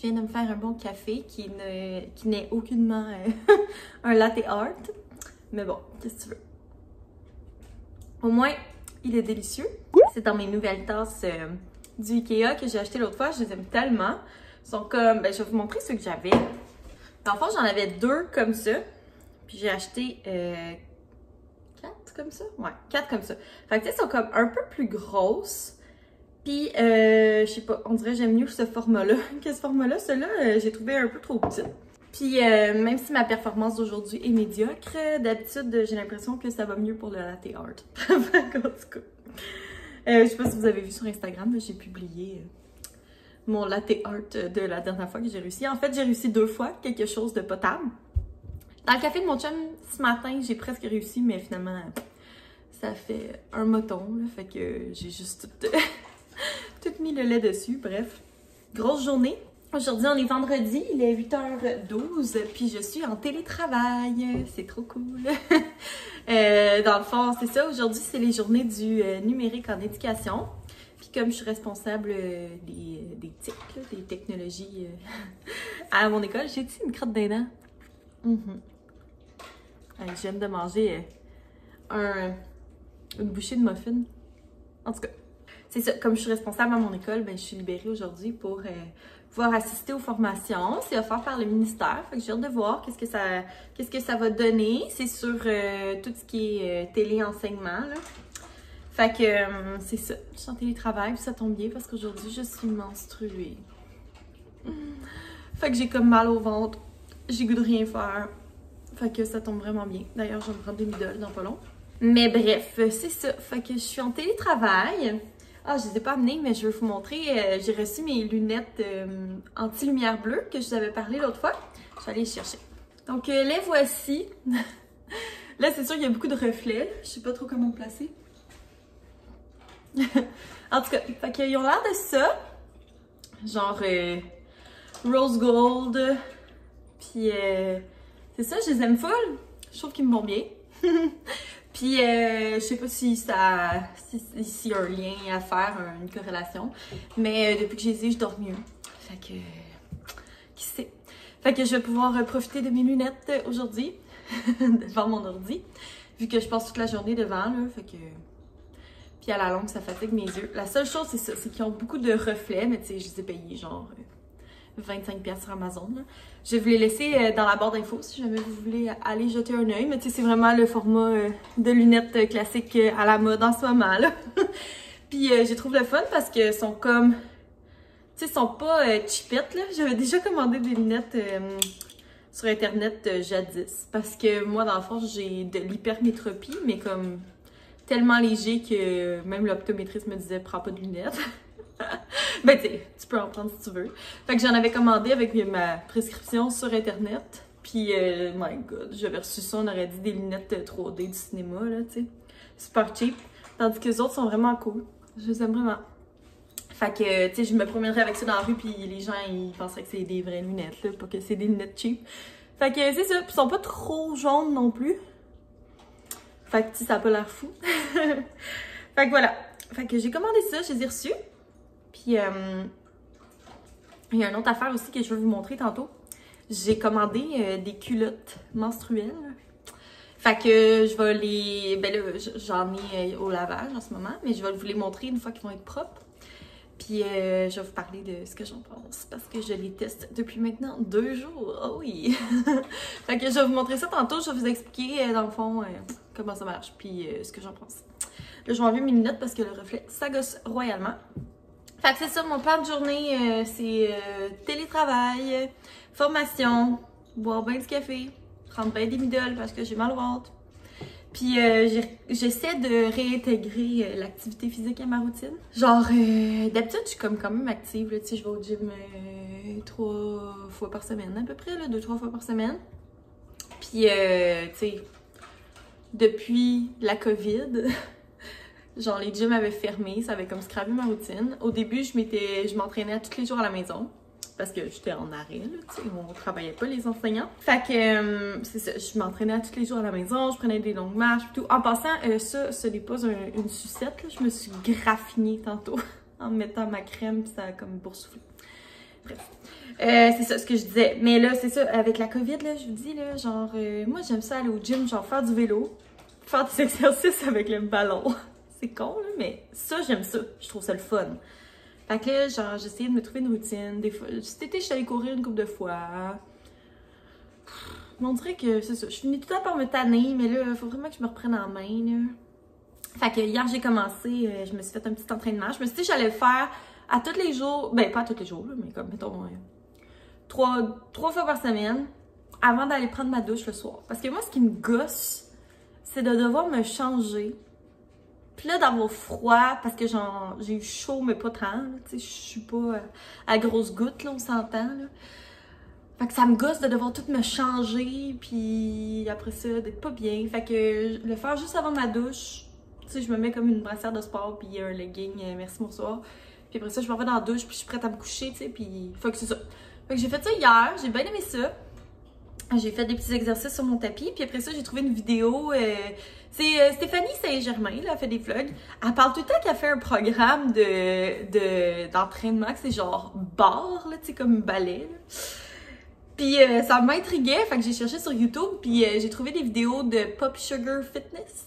Je viens de me faire un bon café qui n'est aucunement un latte art. Mais bon, qu'est-ce que tu veux? Au moins, il est délicieux. C'est dans mes nouvelles tasses du Ikea que j'ai acheté l'autre fois. Je les aime tellement. Ils sont comme... Ben, je vais vous montrer ceux que j'avais. En fait, j'en avais 2 comme ça. Puis j'ai acheté 4 comme ça? Ouais, 4 comme ça. Fait que tu sais, ils sont comme un peu plus grosses. Puis, je sais pas, on dirait que j'aime mieux ce format-là que ce format-là. Celui-là, j'ai trouvé un peu trop petit. Puis, même si ma performance d'aujourd'hui est médiocre, d'habitude, j'ai l'impression que ça va mieux pour le latte art. En tout cas, je sais pas si vous avez vu sur Instagram, j'ai publié mon latte art de la dernière fois que j'ai réussi. En fait, j'ai réussi 2 fois quelque chose de potable. Dans le café de mon chum, ce matin, j'ai presque réussi, mais finalement, ça fait un moton, là, fait que j'ai juste tout mis le lait dessus. Bref, grosse journée. Aujourd'hui, on est vendredi, il est 8h12, puis je suis en télétravail. C'est trop cool. Dans le fond, c'est ça. Aujourd'hui, c'est les journées du numérique en éducation. Puis comme je suis responsable des TIC, là, des technologies à mon école, j'ai dit une crotte dindon. Je viens de manger une bouchée de muffin. En tout cas, c'est ça. Comme je suis responsable à mon école, ben, je suis libérée aujourd'hui pour pouvoir assister aux formations. C'est offert par le ministère. Fait que j'ai hâte de voir qu'est-ce que ça va donner. C'est sur tout ce qui est téléenseignement, là. Fait que c'est ça. Je suis en télétravail, puis ça tombe bien parce qu'aujourd'hui, je suis menstruée. Fait que j'ai comme mal au ventre. J'ai goût de rien faire. Fait que ça tombe vraiment bien. D'ailleurs, je vais me prendre des midoles dans pas long. Mais bref, c'est ça. Fait que je suis en télétravail. Ah, je les ai pas amenées, mais je vais vous montrer. J'ai reçu mes lunettes anti-lumière bleue que je vous avais parlé l'autre fois. Je vais aller les chercher. Donc, les voici. Là, c'est sûr qu'il y a beaucoup de reflets. Je sais pas trop comment me placer. En tout cas, fait qu'ils ont l'air de ça. Genre rose gold. Puis c'est ça, je les aime full. Je trouve qu'ils me vont bien. Puis je sais pas si s'il y a un lien à faire, une corrélation. Mais depuis que je les ai, je dors mieux. Fait que qui sait. Fait que je vais pouvoir profiter de mes lunettes aujourd'hui devant mon ordi. Vu que je passe toute la journée devant là. Fait que. Puis à la longue, ça fatigue mes yeux. La seule chose, c'est ça, c'est qu'ils ont beaucoup de reflets, mais tu sais, je les ai payés genre 25$ sur Amazon. Là. Je vais vous les laisser dans la barre d'infos si jamais vous voulez aller jeter un œil. Mais tu sais, c'est vraiment le format de lunettes classiques à la mode en ce moment. Là. Puis je trouve le fun parce que sont comme... Tu sais, ils sont pas cheapettes, là. J'avais déjà commandé des lunettes sur Internet jadis. Parce que moi, dans le fond, j'ai de l'hypermétropie, mais comme... tellement léger que même l'optométriste me disait « prends pas de lunettes ». Ben tu sais, tu peux en prendre si tu veux. Fait que j'en avais commandé avec ma prescription sur Internet. Puis, my god, j'avais reçu ça, on aurait dit des lunettes 3D du cinéma, là, tu sais. Super cheap. Tandis que les autres sont vraiment cool. Je les aime vraiment. Fait que, tu sais, je me promènerais avec ça dans la rue, puis les gens, ils penseraient que c'est des vraies lunettes, là, pas que c'est des lunettes cheap. Fait que c'est ça. Puis ils sont pas trop jaunes non plus. Fait que ça a pas l'air fou. Fait que voilà. Fait que j'ai commandé ça, je les ai reçus. Puis il y a une autre affaire aussi que je vais vous montrer tantôt. J'ai commandé des culottes menstruelles. Fait que je vais les... Ben là, j'en ai au lavage en ce moment, mais je vais vous les montrer une fois qu'ils vont être propres. Puis je vais vous parler de ce que j'en pense parce que je les teste depuis maintenant 2 jours. Oh oui! Fait que je vais vous montrer ça tantôt. Je vais vous expliquer dans le fond comment ça marche puis ce que j'en pense. Là, je vais enlever mes lunettes parce que le reflet, ça gosse royalement. Fait que c'est ça, mon plan de journée, c'est télétravail, formation, boire bien du café, prendre bien des midoles parce que j'ai mal au ventre. Puis j'essaie de réintégrer l'activité physique à ma routine. Genre, d'habitude, je suis comme quand même active, là, tu sais, je vais au gym 3 fois par semaine à peu près, là, 2-3 fois par semaine. Puis, tu sais, depuis la COVID, genre les gyms avaient fermé, ça avait comme scrappé ma routine. Au début, je m'entraînais tous les jours à la maison. Parce que j'étais en arrêt, là, tu sais, on travaillait pas les enseignants. Fait que, c'est ça, je m'entraînais tous les jours à la maison, je prenais des longues marches et tout. En passant, ça, ce n'est pas une sucette, là, je me suis graffinée tantôt en mettant ma crème, puis ça a comme boursouflé. Bref. C'est ça ce que je disais. Mais là, c'est ça, avec la COVID, là, je vous dis, là, genre, moi, j'aime ça aller au gym, genre, faire du vélo, faire des exercices avec le ballon. C'est con, là, mais ça, j'aime ça. Je trouve ça le fun. Fait que là, genre, j'ai essayé de me trouver une routine. Des fois, cet été, je suis allée courir une couple de fois. Mais on dirait que c'est ça. Je finis tout le temps par me tanner, mais là, il faut vraiment que je me reprenne en main, là. Fait que hier, j'ai commencé, je me suis fait un petit entraînement. Je me suis dit que j'allais le faire à tous les jours. Ben, pas à tous les jours, là, mais comme, mettons, 3 fois par semaine avant d'aller prendre ma douche le soir. Parce que moi, ce qui me gosse, c'est de devoir me changer. Puis là, d'avoir froid, parce que genre, j'ai eu chaud, mais pas tant. Tu sais, je suis pas à grosse goutte, là, on s'entend, là. Fait que ça me gosse de devoir tout me changer, puis après ça, d'être pas bien. Fait que le faire juste avant ma douche, tu sais, je me mets comme une brassière de sport, puis un legging, merci, bonsoir. Puis après ça, je m'en vais dans la douche, puis je suis prête à me coucher, tu sais, puis faut que c'est ça. Fait que j'ai fait ça hier, j'ai bien aimé ça. J'ai fait des petits exercices sur mon tapis, puis après ça, j'ai trouvé une vidéo. C'est Stéphanie Saint-Germain, là, elle fait des vlogs. Elle parle tout le temps qu'elle fait un programme d'entraînement, que c'est genre barre, là, tu sais, comme ballet, là. Puis ça m'intriguait, fait que j'ai cherché sur YouTube, puis j'ai trouvé des vidéos de Pop Sugar Fitness.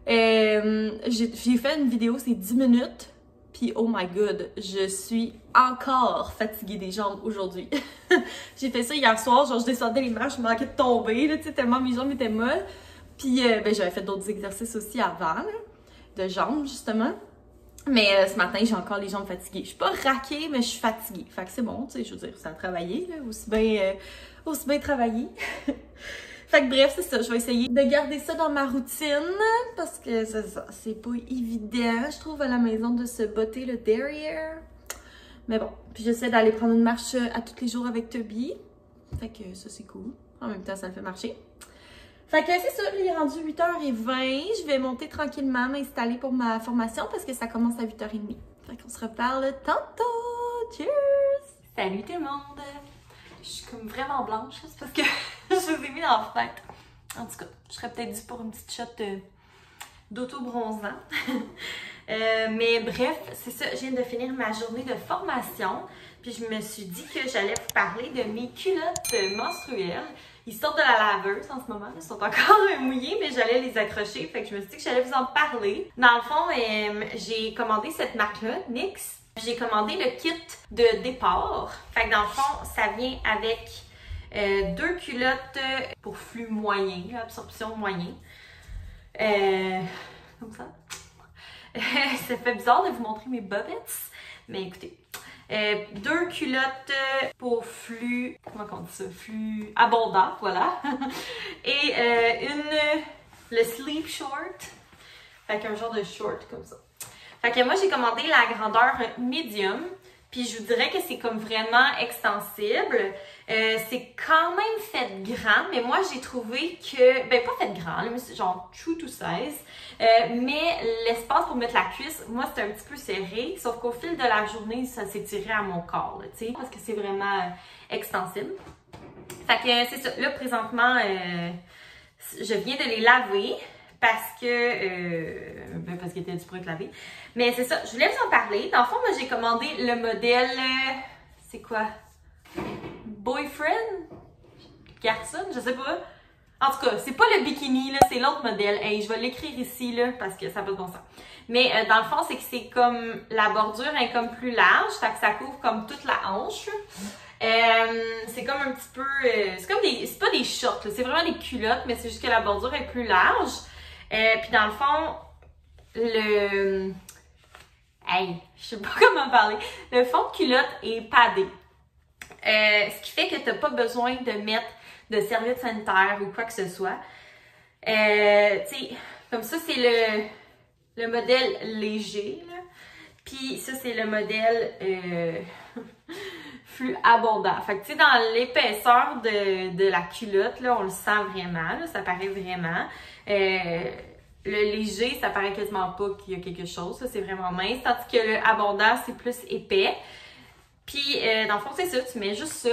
J'ai fait une vidéo, c'est 10 minutes. Puis, oh my god, je suis encore fatiguée des jambes aujourd'hui. J'ai fait ça hier soir, genre je descendais les marches, je manquais de tomber, là, tu sais, tellement mes jambes étaient molles. Puis, ben, j'avais fait d'autres exercices aussi avant, là, de jambes, justement. Mais ce matin, j'ai encore les jambes fatiguées. Je suis pas raquée, mais je suis fatiguée. Fait que c'est bon, tu sais, je veux dire, ça a travaillé, là, aussi bien travaillé. Fait que bref, c'est ça, je vais essayer de garder ça dans ma routine parce que c'est pas évident, je trouve, à la maison de se botter le derrière. Mais bon, puis j'essaie d'aller prendre une marche à tous les jours avec Toby. Fait que ça, c'est cool. En même temps, ça le fait marcher. Fait que c'est ça, il est rendu 8h20. Je vais monter tranquillement, m'installer pour ma formation parce que ça commence à 8h30. Fait qu'on se reparle tantôt. Cheers! Salut tout le monde! Je suis comme vraiment blanche, c'est parce que je vous ai mis dans la fenêtre. En tout cas, je serais peut-être due pour une petite shot d'auto-bronzant. Mais bref, c'est ça, je viens de finir ma journée de formation. Puis je me suis dit que j'allais vous parler de mes culottes menstruelles. Ils sortent de la laveuse en ce moment, ils sont encore mouillés, mais j'allais les accrocher. Fait que je me suis dit que j'allais vous en parler. Dans le fond, j'ai commandé cette marque-là, NYX. J'ai commandé le kit de départ. Fait que dans le fond, ça vient avec 2 culottes pour flux moyen, absorption moyen. Comme ça. Ça fait bizarre de vous montrer mes bobettes, mais écoutez. 2 culottes pour flux, comment on dit ça? Flux abondant, voilà. Et le sleep short. Fait qu'un genre de short comme ça. Fait que moi, j'ai commandé la grandeur medium, puis je vous dirais que c'est comme vraiment extensible. C'est quand même fait grand, mais moi, j'ai trouvé que, ben pas fait grand, là, mais c'est genre true to size. Mais l'espace pour mettre la cuisse, moi, c'était un petit peu serré, sauf qu'au fil de la journée, ça s'est tiré à mon corps, tu sais, parce que c'est vraiment extensible. Fait que c'est ça. Là, présentement, je viens de les laver. Parce qu'ils étaient dû pour être lavés. Mais c'est ça, je voulais vous en parler. Dans le fond, moi, j'ai commandé le modèle... c'est quoi? Boyfriend? Garçon? Je sais pas. En tout cas, c'est pas le bikini, là, c'est l'autre modèle. Hey, je vais l'écrire ici, là, parce que ça n'a pas de bon sens. Mais dans le fond, c'est que c'est comme... La bordure est comme plus large, fait que ça couvre comme toute la hanche. C'est comme un petit peu... c'est comme des... C'est pas des shorts, c'est vraiment des culottes, mais c'est juste que la bordure est plus large. Puis dans le fond, hey, je sais pas comment parler. Le fond de culotte est padé. Ce qui fait que t'as pas besoin de mettre de serviette sanitaire ou quoi que ce soit. Tu sais, comme ça, c'est le modèle léger, là. Puis ça, c'est le modèle flux abondant. Fait que tu sais, dans l'épaisseur de la culotte, là, on le sent vraiment, là, ça paraît vraiment. Le léger, ça paraît quasiment pas qu'il y a quelque chose, c'est vraiment mince, tandis que le abondant, c'est plus épais. Puis, dans le fond, c'est ça, tu mets juste ça,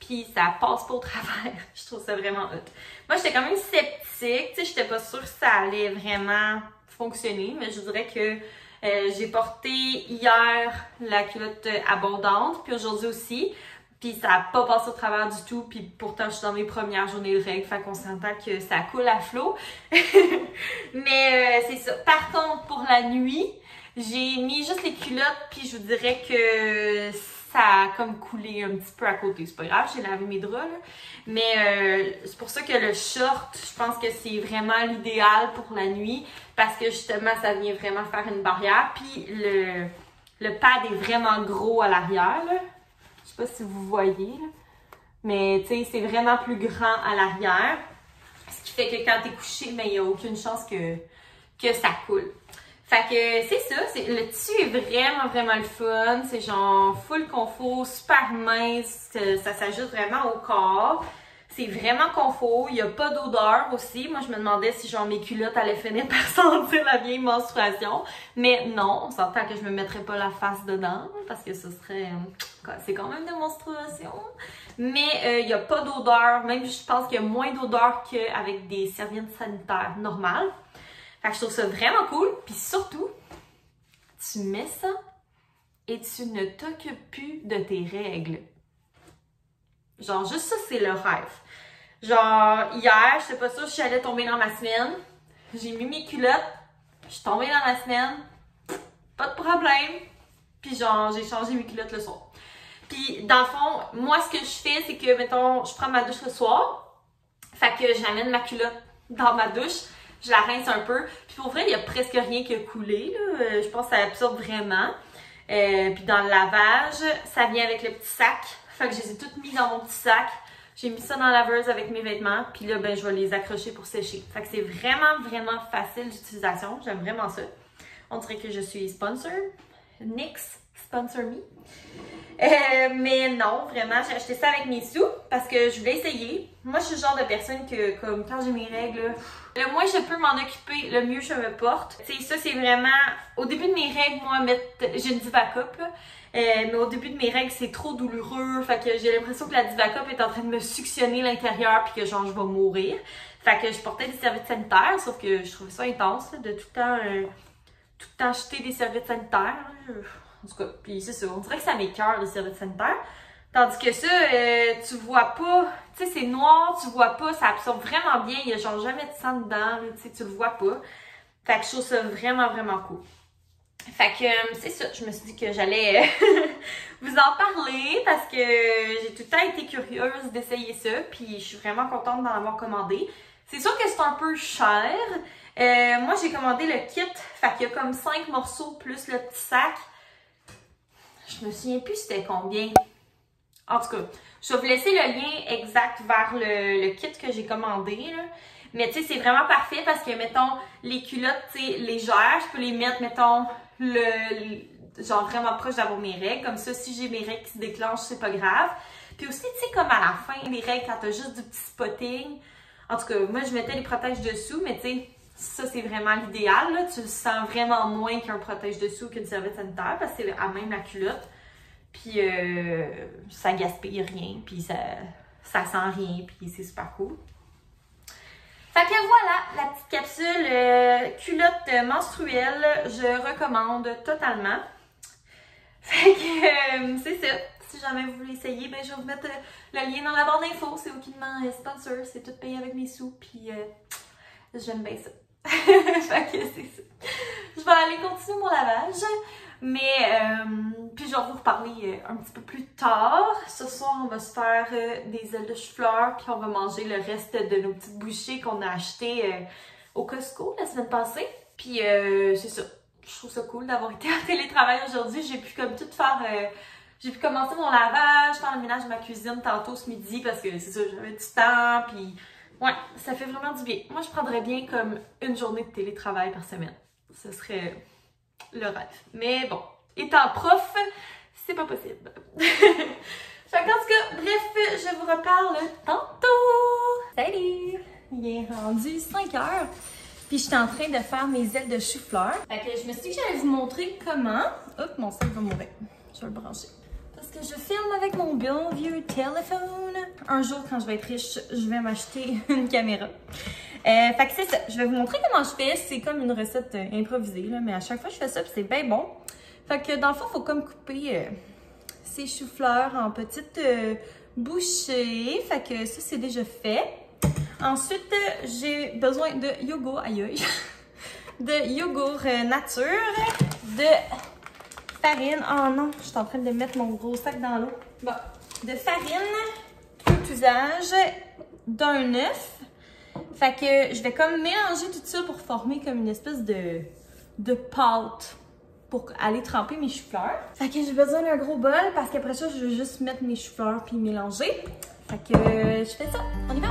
puis ça passe pas au travers. Je trouve ça vraiment hot. Moi, j'étais quand même sceptique, tu sais, j'étais pas sûre que ça allait vraiment fonctionner, mais je dirais que J'ai porté hier la culotte abondante, puis aujourd'hui aussi. Puis ça n'a pas passé au travers du tout, puis pourtant je suis dans mes premières journées de règles, fait qu'on s'entend que ça coule à flot. Mais c'est ça. Par contre, pour la nuit, j'ai mis juste les culottes, puis je vous dirais que ça a comme coulé un petit peu à côté. C'est pas grave, j'ai lavé mes draps, là. Mais c'est pour ça que le short, je pense que c'est vraiment l'idéal pour la nuit, parce que justement, ça vient vraiment faire une barrière. Puis le pad est vraiment gros à l'arrière, là. Je sais pas si vous voyez, là. Mais tu sais, c'est vraiment plus grand à l'arrière. Ce qui fait que quand t'es couché, ben, il n'y a aucune chance que ça coule. Fait que c'est ça, le tissu est vraiment le fun. C'est genre full confort, super mince, ça s'ajuste vraiment au corps. C'est vraiment confort, il n'y a pas d'odeur aussi. Moi, je me demandais si genre mes culottes allaient finir par sentir la vieille menstruation. Mais non, on s'entend que je me mettrais pas la face dedans, parce que ce serait... c'est quand même de menstruation. Mais il n'y a pas d'odeur, même je pense qu'il y a moins d'odeur qu'avec des serviettes sanitaires normales. Fait que je trouve ça vraiment cool. Puis surtout, tu mets ça et tu ne t'occupes plus de tes règles. Genre, juste ça, c'est le rêve. Genre, hier, je sais pas sûre si j'allais tomber dans ma semaine. J'ai mis mes culottes. Je suis tombée dans ma semaine. Pas de problème. Puis genre, j'ai changé mes culottes le soir. Puis dans le fond, moi, ce que je fais, c'est que, mettons, je prends ma douche le soir. Fait que j'amène ma culotte dans ma douche. Je la rince un peu. Puis pour vrai, il y a presque rien qui a coulé, là. Je pense que ça absorbe vraiment. Puis dans le lavage, ça vient avec le petit sac. Fait que je les ai toutes mis dans mon petit sac. J'ai mis ça dans la laveuse avec mes vêtements. Puis là, ben, je vais les accrocher pour sécher. Fait que c'est vraiment facile d'utilisation. J'aime vraiment ça. On dirait que je suis sponsor. NYX, sponsor me. Mais non, vraiment, j'ai acheté ça avec mes sous parce que je voulais essayer. Moi, je suis le genre de personne que, comme quand j'ai mes règles, le moins je peux m'en occuper, le mieux je me porte. Tu sais, ça, c'est vraiment... Au début de mes règles, moi, j'ai une Divacup, là. Mais au début de mes règles, c'est trop douloureux. Fait que j'ai l'impression que la Divacup est en train de me suctionner l'intérieur puis que genre, je vais mourir. Fait que je portais des serviettes sanitaires, sauf que je trouvais ça intense, là, de tout le temps jeter des serviettes sanitaires. En tout cas, puis c'est ça, on dirait que ça m'écoeure, les serviettes sanitaires. Tandis que ça, tu vois pas, tu sais, c'est noir, tu vois pas, ça absorbe vraiment bien, il y a genre jamais de sang dedans, tu sais, tu le vois pas. Fait que je trouve ça vraiment cool. Fait que c'est ça, je me suis dit que j'allais vous en parler parce que j'ai tout le temps été curieuse d'essayer ça, puis je suis vraiment contente d'en avoir commandé. C'est sûr que c'est un peu cher. Moi, j'ai commandé le kit, fait qu'il y a comme 5 morceaux plus le petit sac. Je me souviens plus c'était combien. En tout cas, je vais vous laisser le lien exact vers le kit que j'ai commandé, là. Mais tu sais, c'est vraiment parfait parce que, mettons, les culottes, tu sais, légères, je peux les mettre, mettons, genre vraiment proche d'avoir mes règles. Comme ça, si j'ai mes règles qui se déclenchent, c'est pas grave. Puis aussi, tu sais, comme à la fin, les règles, quand t'as juste du petit spotting. En tout cas, moi, je mettais les protèges dessous, mais tu sais, ça, c'est vraiment l'idéal, là. Tu le sens vraiment moins qu'un protège dessous qu'une serviette sanitaire parce que c'est à même la culotte. Puis ça gaspille rien, puis ça sent rien, puis c'est super cool. Fait que voilà, la petite capsule culotte menstruelle, je recommande totalement. Fait que c'est ça. Si jamais vous voulez essayer, ben je vais vous mettre le lien dans la barre d'infos. C'est aucunement sponsor, c'est tout payé avec mes sous, puis j'aime bien ça. Fait que c'est ça. Je vais aller continuer mon lavage. Mais, puis je vais vous reparler un petit peu plus tard. Ce soir, on va se faire des ailes de chou-fleur, puis on va manger le reste de nos petites bouchées qu'on a achetées au Costco la semaine passée. Puis c'est ça. Je trouve ça cool d'avoir été en télétravail aujourd'hui. J'ai pu comme tout faire... j'ai pu commencer mon lavage, faire le ménage de ma cuisine tantôt ce midi parce que c'est ça, j'avais du temps, puis... Ouais, ça fait vraiment du bien. Moi, je prendrais bien comme une journée de télétravail par semaine. Ce serait... le rêve. Mais bon, étant prof, c'est pas possible. Fait qu'en tout cas, bref, je vous reparle tantôt. Salut! Il est rendu 5 heures. Puis je suis en train de faire mes ailes de chou-fleur. Fait que je me suis dit que j'allais vous montrer comment. Hop, mon sac va mourir. Je vais le brancher. Parce que je filme avec mon bon vieux téléphone. Un jour, quand je vais être riche, je vais m'acheter une caméra. Fait que c'est ça. Je vais vous montrer comment je fais. C'est comme une recette improvisée, là, mais à chaque fois je fais ça, puis c'est bien bon. Fait que dans le fond, il faut comme couper ces choux-fleurs en petites bouchées. Fait que ça, c'est déjà fait. Ensuite, j'ai besoin de yogourt, aïe aïe, de yogourt nature, de farine. Oh non, je suis en train de mettre mon gros sac dans l'eau. Bon, de farine, tout usage, d'un œuf. Fait que je vais comme mélanger tout ça pour former comme une espèce de pâte pour aller tremper mes choux-fleurs. Fait que j'ai besoin d'un gros bol parce qu'après ça, je vais juste mettre mes choux-fleurs puis mélanger. Fait que je fais ça. On y va!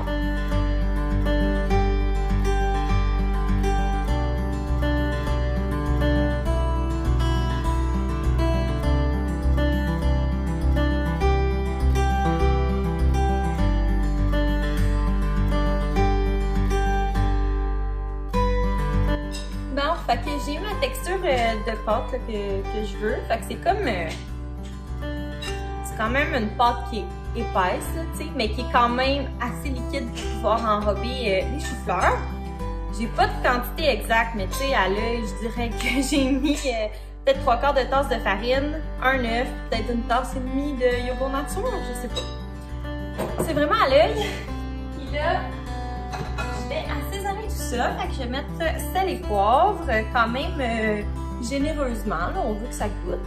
Fait que j'ai ma texture de pâte là, que je veux. Fait que c'est comme... c'est quand même une pâte qui est épaisse, tu sais, mais qui est quand même assez liquide pour pouvoir enrober les choux-fleurs. J'ai pas de quantité exacte, mais tu sais, à l'œil, je dirais que j'ai mis peut-être 3/4 de tasse de farine, un œuf, peut-être une tasse et demie de yogourt nature, je sais pas. C'est vraiment à l'œil. Puis là... je vais assaisonner tout ça, fait que je vais mettre sel et poivre quand même généreusement, là, on veut que ça goûte.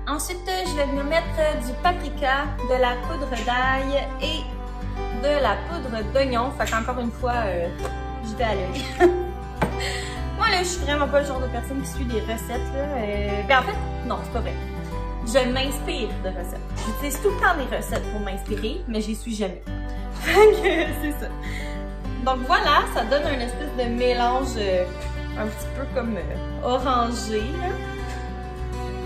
Ensuite, je vais venir mettre du paprika, de la poudre d'ail et de la poudre d'oignon, fait qu'encore une fois, je vais à l'œil. Moi là, je suis vraiment pas le genre de personne qui suit des recettes, là. Ben en fait, non, c'est pas vrai. Je m'inspire de recettes. J'utilise tout le temps des recettes pour m'inspirer, mais je les suis jamais. C'est ça. Donc voilà, ça donne un espèce de mélange un petit peu comme orangé, là.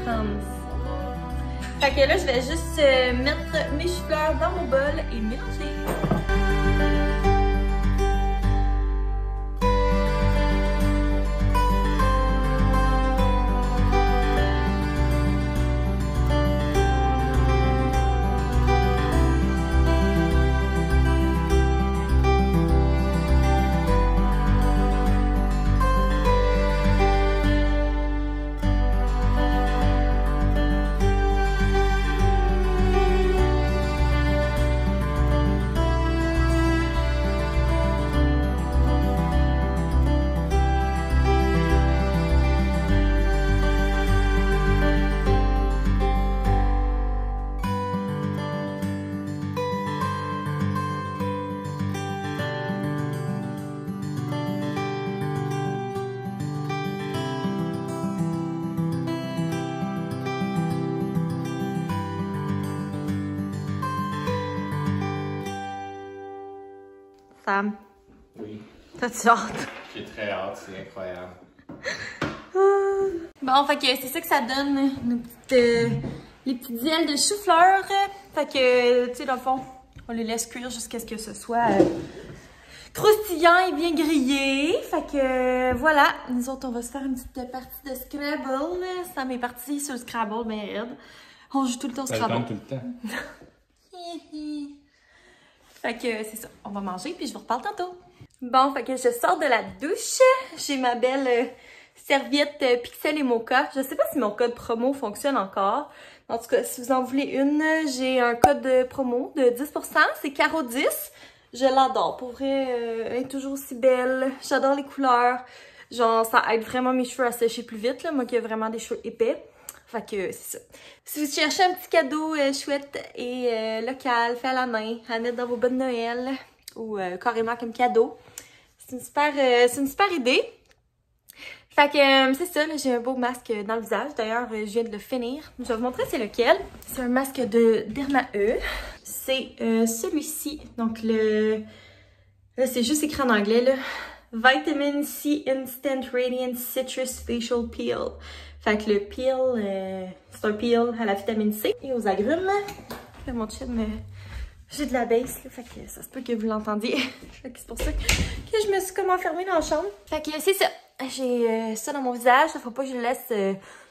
Comme ça. Fait que là, je vais juste mettre mes choux-fleurs dans mon bol et mélanger. Sam. Oui. T'as-tu hâte? J'ai très hâte, c'est incroyable. Bon, fait que c'est ça que ça donne, les petites ailes de chou-fleur. Fait que, tu sais, dans le fond, on les laisse cuire jusqu'à ce que ce soit croustillant et bien grillé. Fait que, voilà. Nous autres, on va se faire une petite partie de Scrabble. Sam est parti sur le Scrabble, ben raide. On joue tout le temps au Scrabble. Tout le temps. Fait que c'est ça, on va manger puis je vous reparle tantôt. Bon, fait que je sors de la douche. J'ai ma belle serviette Pixel et Mocha. Je sais pas si mon code promo fonctionne encore. En tout cas, si vous en voulez une, j'ai un code promo de 10%. C'est Caro 10. Je l'adore. Pour vrai, elle est toujours aussi belle. J'adore les couleurs. Genre, ça aide vraiment mes cheveux à sécher plus vite, là. Moi qui ai vraiment des cheveux épais. Fait que c'est ça. Si vous cherchez un petit cadeau chouette et local, fait à la main, à mettre dans vos bonnes Noël ou carrément comme cadeau, c'est une super idée. Fait que c'est ça, j'ai un beau masque dans le visage. D'ailleurs, je viens de le finir. Je vais vous montrer c'est lequel. C'est un masque de Derma E. C'est celui-ci. Donc là, c'est juste écrit en anglais, là. Vitamin C Instant Radiant Citrus Facial Peel. Fait que le peel, c'est un peel à la vitamine C et aux agrumes. Là, mon chum, j'ai de la baisse, là, fait que ça se peut que vous l'entendiez. Fait que c'est pour ça que je me suis comme enfermée dans la chambre. Fait que c'est ça. J'ai ça dans mon visage. Ça faut pas que je le laisse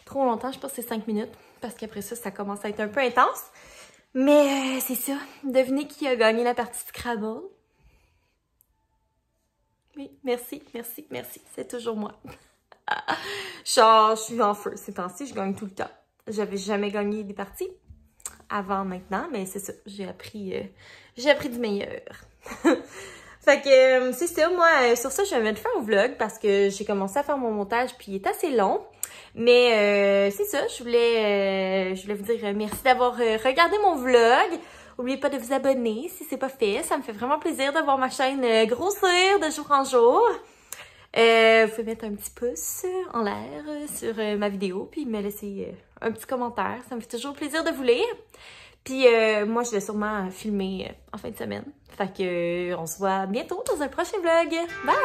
trop longtemps. Je pense que c'est 5 minutes. Parce qu'après ça, ça commence à être un peu intense. Mais c'est ça. Devinez qui a gagné la partie Scrabble? Oui, merci, merci, merci. C'est toujours moi. Genre, je suis en feu ces temps-ci, je gagne tout le temps. J'avais jamais gagné des parties avant maintenant, mais c'est ça, j'ai appris du meilleur. Fait que c'est ça, moi, sur ça, je vais mettre fin au vlog parce que j'ai commencé à faire mon montage puis il est assez long. Mais c'est ça, je voulais vous dire merci d'avoir regardé mon vlog. N'oubliez pas de vous abonner si c'est pas fait. Ça me fait vraiment plaisir de voir ma chaîne grossir de jour en jour. Vous pouvez mettre un petit pouce en l'air sur ma vidéo puis me laisser un petit commentaire. Ça me fait toujours plaisir de vous lire. Puis moi, je vais sûrement filmer en fin de semaine. Fait que on se voit bientôt dans un prochain vlog. Bye!